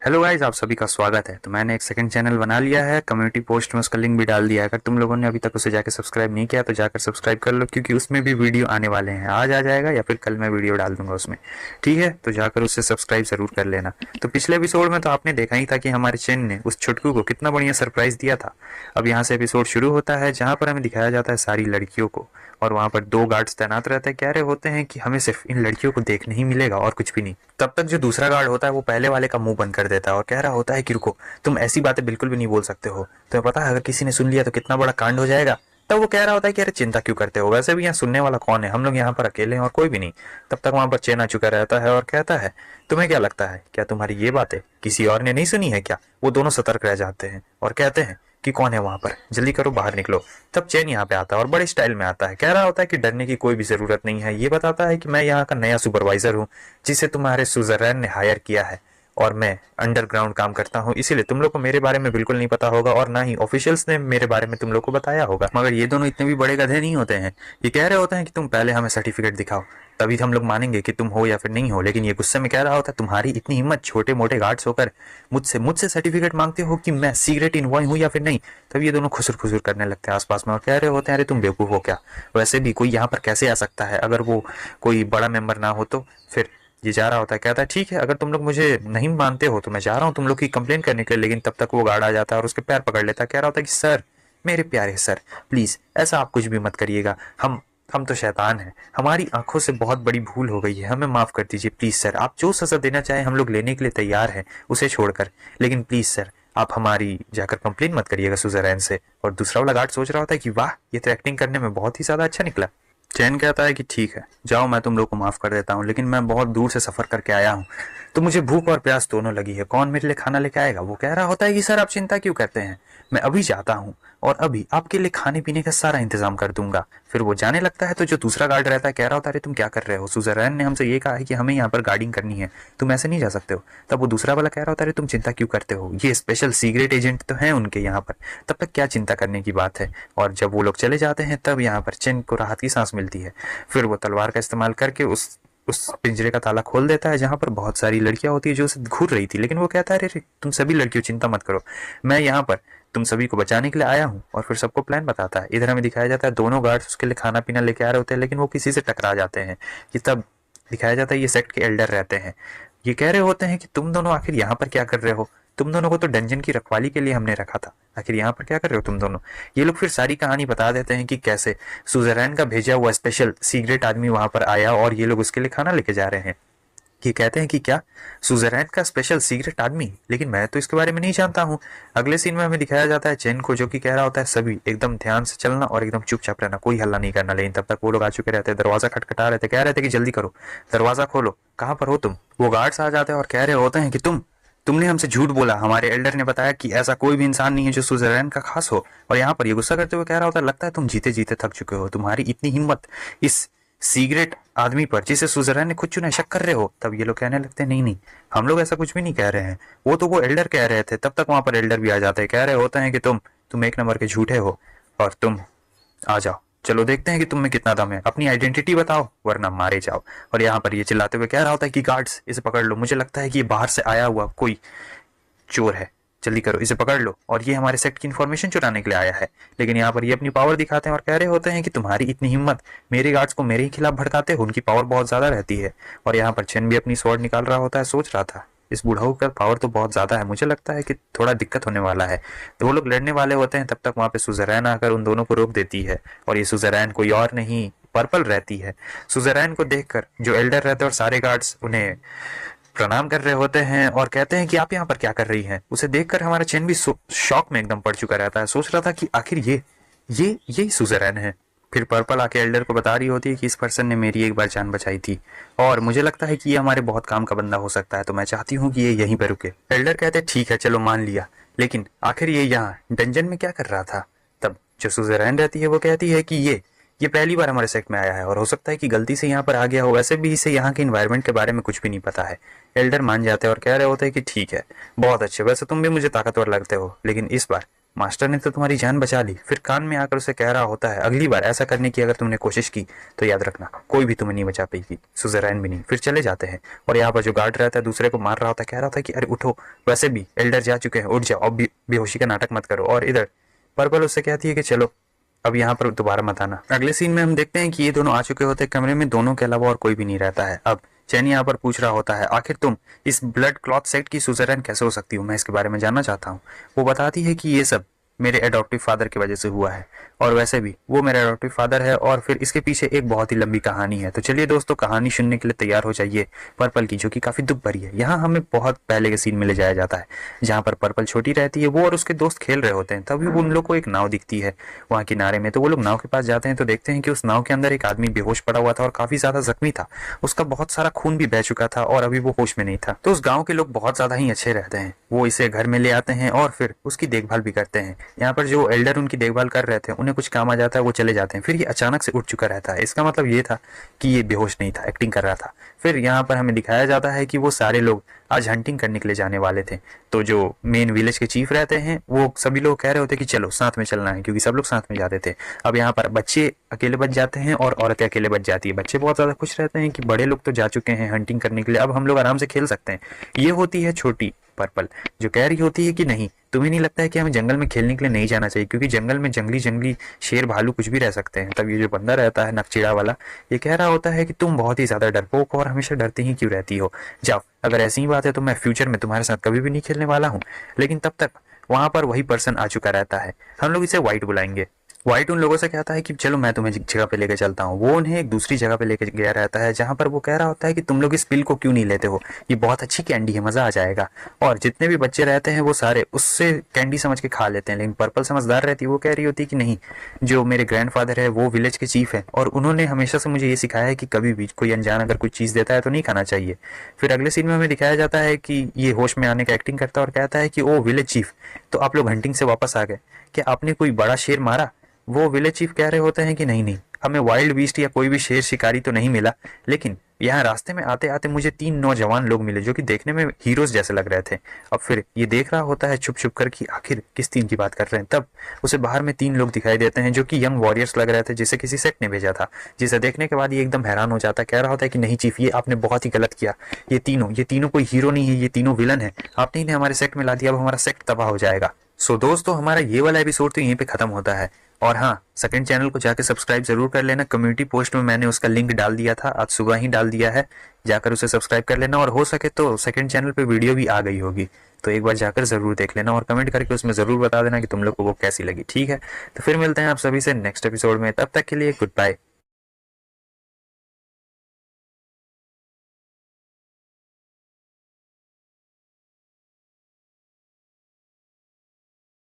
Hello guys, आप सभी का स्वागत है। तो मैंने एक सेकंड चैनल बना लिया है, कम्युनिटी पोस्ट में उसका लिंक भी डाल दिया है। अगर तुम लोगों ने अभी तक उसे जाकर सब्सक्राइब नहीं किया तो जाकर सब्सक्राइब कर लो, क्योंकि उसमें भी वीडियो आने वाले हैं। आज आ जाएगा या फिर कल मैं वीडियो डाल दूंगा उसमें। ठीक है, तो जाकर उससे सब्सक्राइब जरूर कर लेना। तो पिछले एपिसोड में तो आपने देखा ही था कि हमारे चैन ने उस छुटकू को कितना बढ़िया सरप्राइज दिया था। अब यहाँ से एपिसोड शुरू होता है, जहाँ पर हमें दिखाया जाता है सारी लड़कियों को, और वहां पर दो गार्ड्स तैनात रहते हैं। कह रहे होते हैं कि हमें सिर्फ इन लड़कियों को देखने ही मिलेगा और कुछ भी नहीं। तब तक जो दूसरा गार्ड होता है वो पहले वाले का मुंह बंद कर देता है और कह रहा होता है कि रुको, तुम ऐसी बातें बिल्कुल भी नहीं बोल सकते हो। तुम्हें पता है अगर किसी ने सुन लिया तो कितना बड़ा कांड हो जाएगा। तब वो कह रहा होता है कि अरे चिंता क्यों करते हो, वैसे भी यहाँ सुनने वाला कौन है, हम लोग यहाँ पर अकेले हैं और कोई भी नहीं। तब तक वहां पर चेन आ चुका रहता है और कहता है, तुम्हें क्या लगता है, क्या तुम्हारी ये बातें किसी और ने नहीं सुनी है क्या? वो दोनों सतर्क रह जाते हैं और कहते हैं कि कौन है वहां पर, जल्दी करो बाहर निकलो। तब चैन यहाँ पे आता है और बड़े स्टाइल में आता है। कह रहा होता है कि डरने की कोई भी जरूरत नहीं है। ये बताता है कि मैं यहाँ का नया सुपरवाइजर हूँ, जिसे तुम्हारे सुजरैन ने हायर किया है, और मैं अंडरग्राउंड काम करता हूँ, इसीलिए तुम लोग को मेरे बारे में बिल्कुल नहीं पता होगा और ना ही ऑफिशियल्स ने मेरे बारे में तुम लोग को बताया होगा। मगर ये दोनों इतने भी बड़े गधे नहीं होते हैं। ये कह रहे होते हैं कि तुम पहले हमें सर्टिफिकेट दिखाओ, तभी हम लोग मानेंगे कि तुम हो या फिर नहीं हो। लेकिन ये गुस्से में कह रहा होता है, तुम्हारी इतनी हिम्मत छोटे मोटे गार्ड्स होकर मुझसे मुझसे सर्टिफिकेट मांगते हो कि मैं सीक्रेट इन्वॉय हूँ या फिर नहीं। तब ये दोनों खुसुर खुसुर करने लगते हैं आसपास में और कह रहे होते हैं, अरे तुम बेवकूफ हो क्या? वैसे भी कोई यहाँ पर कैसे आ सकता है अगर वो कोई बड़ा मेंबर ना हो तो? फिर ये जा रहा होता है, कहता है ठीक है, अगर तुम लोग मुझे नहीं मानते हो तो मैं जा रहा हूँ तुम लोग की कंप्लेन करने के लिए। लेकिन तब तक वो गार्ड आ जाता है और उसके पैर पकड़ लेता है। कह रहा होता है कि सर, मेरे प्यारे सर, प्लीज ऐसा आप कुछ भी मत करिएगा। हम तो शैतान हैं, हमारी आंखों से बहुत बड़ी भूल हो गई है, हमें माफ कर दीजिए प्लीज सर। आप जो सजा देना चाहें हम लोग लेने के लिए तैयार हैं, उसे छोड़कर। लेकिन प्लीज सर, आप हमारी जाकर कंप्लेन मत करिएगा सुजरैन से। और दूसरा वाला गार्ड सोच रहा होता है कि वाह, ये तो एक्टिंग करने में बहुत ही ज्यादा अच्छा निकला। चैन कहता है कि ठीक है, जाओ, मैं तुम लोग को माफ कर देता हूँ, लेकिन मैं बहुत दूर से सफर करके आया हूँ, तो मुझे भूख और प्यास दोनों लगी है। कौन मेरे लिए खाना लेके आएगा? वो कह रहा होता है कि सर आप चिंता क्यों करते हैं, मैं अभी जाता हूँ और अभी आपके लिए खाने पीने का सारा इंतजाम कर दूंगा। फिर वो जाने लगता है तो जो दूसरा गार्ड रहता है कह रहा होता है, अरे तुम क्या कर रहे हो, सुजरैन ने हमसे ये कहा है कि हमें यहाँ पर गार्डिंग करनी है, तुम ऐसे नहीं जा सकते हो। तब वो दूसरा वाला कह रहा होता है, अरे तुम चिंता क्यों करते हो, ये स्पेशल सीक्रेट एजेंट तो है उनके यहाँ पर, तब तक क्या चिंता करने की बात है। और जब वो लोग चले जाते हैं तब यहाँ पर चेन को राहत की सांस मिलती है। फिर वो तलवार का इस्तेमाल करके उस पिंजरे का ताला खोल देता है, जहां पर बहुत सारी लड़कियां होती है जो उसे घूर रही थी। लेकिन वो कहता है, अरे तुम सभी लड़कियों चिंता मत करो, मैं यहाँ पर तुम सभी को बचाने के लिए आया हूँ। और फिर सबको प्लान बताता है। इधर हमें दिखाया जाता है दोनों गार्ड्स उसके लिए खाना पीना लेके आ रहे होते हैं, लेकिन वो किसी से टकरा जाते हैं। कि तब दिखाया जाता है ये सेक्ट के एल्डर रहते हैं। ये कह रहे होते हैं कि तुम दोनों आखिर यहाँ पर क्या कर रहे हो, तुम दोनों को तो डंजन की रखवाली के लिए हमने रखा था, आखिर यहाँ पर क्या कर रहे हो तुम दोनों? ये लोग फिर सारी कहानी बता देते हैं कि कैसे सुजरैन का भेजा हुआ स्पेशल सीक्रेट आदमी वहां पर आया और ये लोग उसके लिए खाना लेके जा रहे हैं। ये कहते हैं कि क्या, सुजरैन का स्पेशल सीक्रेट आदमी? लेकिन मैं तो इसके बारे में नहीं जानता हूँ। अगले सीन में हमें दिखाया जाता है चेन को, जो कि कह रहा होता है सभी एकदम ध्यान से चलना और एकदम चुपचाप रहना, कोई हल्ला नहीं करना। लेकिन तब तक वो लोग आ चुके रहते हैं, दरवाजा खटखटा रहे थे, कह रहे थे कि जल्दी करो, दरवाजा खोलो, कहाँ पर हो तुम? वो गार्ड्स आ जाते हैं और कह रहे होते हैं कि तुमने हमसे झूठ बोला, हमारे एल्डर ने बताया कि ऐसा कोई भी इंसान नहीं है जो सुजरैन का खास हो। और यहाँ पर ये गुस्सा करते हुए कह रहा होता है, लगता है तुम जीते जीते थक चुके हो, तुम्हारी इतनी हिम्मत इस सीक्रेट आदमी पर जिसे सुजरैन ने खुद चुना, शक कर रहे हो। तब ये लोग कहने लगते हैं, नहीं नहीं, हम लोग ऐसा कुछ भी नहीं कह रहे हैं, वो तो वो एल्डर कह रहे थे। तब तक वहां पर एल्डर भी आ जाते हैं, कह रहे होते हैं कि तुम एक नंबर के झूठे हो और तुम आ जाओ, चलो देखते हैं कि तुम में कितना दम है, अपनी आइडेंटिटी बताओ वरना मारे जाओ। और यहाँ पर ये चिल्लाते हुए कह रहा होता है कि गार्ड्स इसे पकड़ लो, मुझे लगता है कि ये बाहर से आया हुआ कोई चोर है, जल्दी करो इसे पकड़ लो, और ये हमारे सेक्ट की इन्फॉर्मेशन चुराने के लिए आया है। लेकिन यहाँ पर ये अपनी पावर दिखाते हैं और कह रहे होते हैं कि तुम्हारी इतनी हिम्मत, मेरे गार्ड्स को मेरे ही खिलाफ भड़काते हो, उनकी पावर बहुत ज्यादा रहती है। और यहाँ पर चेन भी अपनी स्वॉर्ड निकाल रहा होता है, सोच रहा था इस बुढ़ाऊ का पावर तो बहुत ज्यादा है, मुझे लगता है कि थोड़ा दिक्कत होने वाला है। तो वो लोग लड़ने वाले होते हैं, तब तक वहां पे सुजरैन आकर उन दोनों को रोक देती है। और ये सुजरैन कोई और नहीं, पर्पल रहती है। सुजरैन को देखकर जो एल्डर रहते हैं और सारे गार्ड्स उन्हें प्रणाम कर रहे होते हैं और कहते हैं कि आप यहाँ पर क्या कर रही हैं। उसे देखकर हमारा चेन भी शॉक में एकदम पड़ चुका रहता है, सोच रहा था कि आखिर ये सुजरैन है। फिर पर्पल आके एल्डर को बता रही होती है कि इस पर्सन ने मेरी एक बार जान बचाई थी और मुझे लगता है कि ये हमारे बहुत काम का बंदा हो सकता है, तो मैं चाहती हूँ कि ये यहीं पर रुके। एल्डर कहते हैं ठीक है चलो मान लिया, लेकिन आखिर ये यहाँ डंजन में क्या कर रहा था? तब जो सुजरैन रहती है वो कहती है कि ये पहली बार हमारे सेक्ट में आया है और हो सकता है कि गलती से यहाँ पर आ गया हो, वैसे भी इसे यहाँ के इन्वायरमेंट के बारे में कुछ भी नहीं पता है। एल्डर मान जाते हैं और कह रहे होते हैं कि ठीक है, बहुत अच्छे, वैसे तुम भी मुझे ताकतवर लगते हो, लेकिन इस बार मास्टर ने तो तुम्हारी जान बचा ली। फिर कान में आकर उसे कह रहा होता है, अगली बार ऐसा करने की अगर तुमने कोशिश की तो याद रखना कोई भी तुम्हें नहीं बचा पाएगी, सुज़रैन भी नहीं। फिर चले जाते हैं और यहाँ पर जो गार्ड रहता है दूसरे को मार रहा होता है, कह रहा होता है कि अरे उठो, वैसे भी एल्डर जा चुके हैं, उठ जाओ, अब बेहोशी का नाटक मत करो। और इधर पर्पल उससे कहती है कि चलो अब यहाँ पर दोबारा मत आना। अगले सीन में हम देखते हैं कि ये दोनों आ चुके होते हैं कमरे में, दोनों के अलावा और कोई भी नहीं रहता है। अब चैनी यहाँ पर पूछ रहा होता है, आखिर तुम इस ब्लड क्लॉथ सेट की सुज़रैन कैसे हो सकती हो, मैं इसके बारे में जानना चाहता हूँ। वो बताती है कि ये सब मेरे एडॉप्टिव फादर की वजह से हुआ है, और वैसे भी वो मेरा एडॉप्टिव फादर है, और फिर इसके पीछे एक बहुत ही लंबी कहानी है। तो चलिए दोस्तों, कहानी सुनने के लिए तैयार हो जाइए पर्पल की, जो कि काफी दुख भरी है। यहाँ हमें बहुत पहले के सीन में ले जाया जाता है, जहाँ पर पर्पल छोटी रहती है, वो और उसके दोस्त खेल रहे होते हैं। तभी उन लोग को एक नाव दिखती है वहाँ किनारे में। तो वो लोग नाव के पास जाते हैं तो देखते हैं कि उस नाव के अंदर एक आदमी बेहोश पड़ा हुआ था और काफी ज्यादा जख्मी था, उसका बहुत सारा खून भी बह चुका था और अभी वो होश में नहीं था। तो उस गाँव के लोग बहुत ज्यादा ही अच्छे रहते हैं, वो इसे घर में ले आते हैं और फिर उसकी देखभाल भी करते हैं। यहाँ पर जो एल्डर उनकी देखभाल कर रहे थे, उन्हें कुछ काम आ जाता है, वो चले जाते हैं। फिर ये अचानक से उठ चुका रहता है, इसका मतलब ये था कि ये बेहोश नहीं था, एक्टिंग कर रहा था। फिर यहाँ पर हमें दिखाया जाता है कि वो सारे लोग आज हंटिंग करने के लिए जाने वाले थे। तो जो मेन विलेज के चीफ रहते हैं, वो सभी लोग कह रहे होते कि चलो साथ में चलना है, क्योंकि सब लोग साथ में जाते थे। अब यहाँ पर बच्चे अकेले बच जाते हैं और औरतें अकेले बच जाती है। बच्चे बहुत ज्यादा खुश रहते हैं कि बड़े लोग तो जा चुके हैं हंटिंग करने के लिए, अब हम लोग आराम से खेल सकते हैं। ये होती है छोटी पर्पल, जो कह रही होती है कि नहीं, तुम्हें नहीं लगता है कि हमें जंगल में खेलने के लिए नहीं जाना चाहिए, क्योंकि जंगल में जंगली जंगली शेर भालू कुछ भी रह सकते हैं। तब ये जो बंदा रहता है नकचिड़ा वाला, ये कह रहा होता है कि तुम बहुत ही ज्यादा डरपोक हो और हमेशा डरती ही क्यों रहती हो, जाओ, अगर ऐसी ही बात है तो मैं फ्यूचर में तुम्हारे साथ कभी भी नहीं खेलने वाला हूँ। लेकिन तब तक वहां पर वही पर्सन आ चुका रहता है, हम लोग इसे व्हाइट बुलाएंगे। व्हाइट उन लोगों से कहता है कि चलो मैं तुम्हें जगह पे लेके चलता हूँ। वो उन्हें एक दूसरी जगह पे लेके गया रहता है, जहाँ पर वो कह रहा होता है कि तुम लोग इस पिल को क्यों नहीं लेते हो, ये बहुत अच्छी कैंडी है, मजा आ जाएगा। और जितने भी बच्चे रहते हैं वो सारे उससे कैंडी समझ के खा लेते हैं। लेकिन पर्पल समझदार रहती है, वो कह रही होती है कि नहीं, जो मेरे ग्रैंडफादर है वो विलेज के चीफ है और उन्होंने हमेशा से मुझे ये सिखाया है कि कभी भी कोई अनजान अगर कुछ चीज देता है तो नहीं खाना चाहिए। फिर अगले सीन में हमें दिखाया जाता है कि ये होश में आने का एक्टिंग करता है और कहता है कि ओ विलेज चीफ, तो आप लोग हंटिंग से वापस आ गए, क्या आपने कोई बड़ा शेर मारा। वो विलेज चीफ कह रहे होते हैं कि नहीं नहीं, हमें वाइल्ड बीस्ट या कोई भी शेर शिकारी तो नहीं मिला, लेकिन यहाँ रास्ते में आते आते मुझे 3 नौजवान लोग मिले जो कि देखने में हीरोज जैसे लग रहे थे। अब फिर ये देख रहा होता है छुप छुप कर कि आखिर किस 3 की बात कर रहे हैं। तब उसे बाहर में 3 लोग दिखाई देते हैं जो कि यंग वॉरियर्स लग रहे थे, जिसे किसी सेट ने भेजा था। जिसे देखने के बाद ये एकदम हैरान हो जाता है, कह रहा होता है कि नहीं चीफ, ये आपने बहुत ही गलत किया, ये तीनों कोई हीरो नहीं है, ये तीनों विलन है, आपने इन्हें हमारे सेट में ला दिया, अब हमारा सेट तबाह हो जाएगा। सो दोस्तों, हमारा ये वाला एपिसोड तो यहीं पे खत्म होता है। और हाँ, सेकंड चैनल को जाकर सब्सक्राइब जरूर कर लेना, कम्युनिटी पोस्ट में मैंने उसका लिंक डाल दिया था, आज सुबह ही डाल दिया है, जाकर उसे सब्सक्राइब कर लेना। और हो सके तो सेकंड चैनल पे वीडियो भी आ गई होगी, तो एक बार जाकर जरूर देख लेना और कमेंट करके उसमें जरूर बता देना कि तुम लोग को वो कैसी लगी। ठीक है, तो फिर मिलते हैं आप सभी से नेक्स्ट एपिसोड में, तब तक के लिए गुड बाय।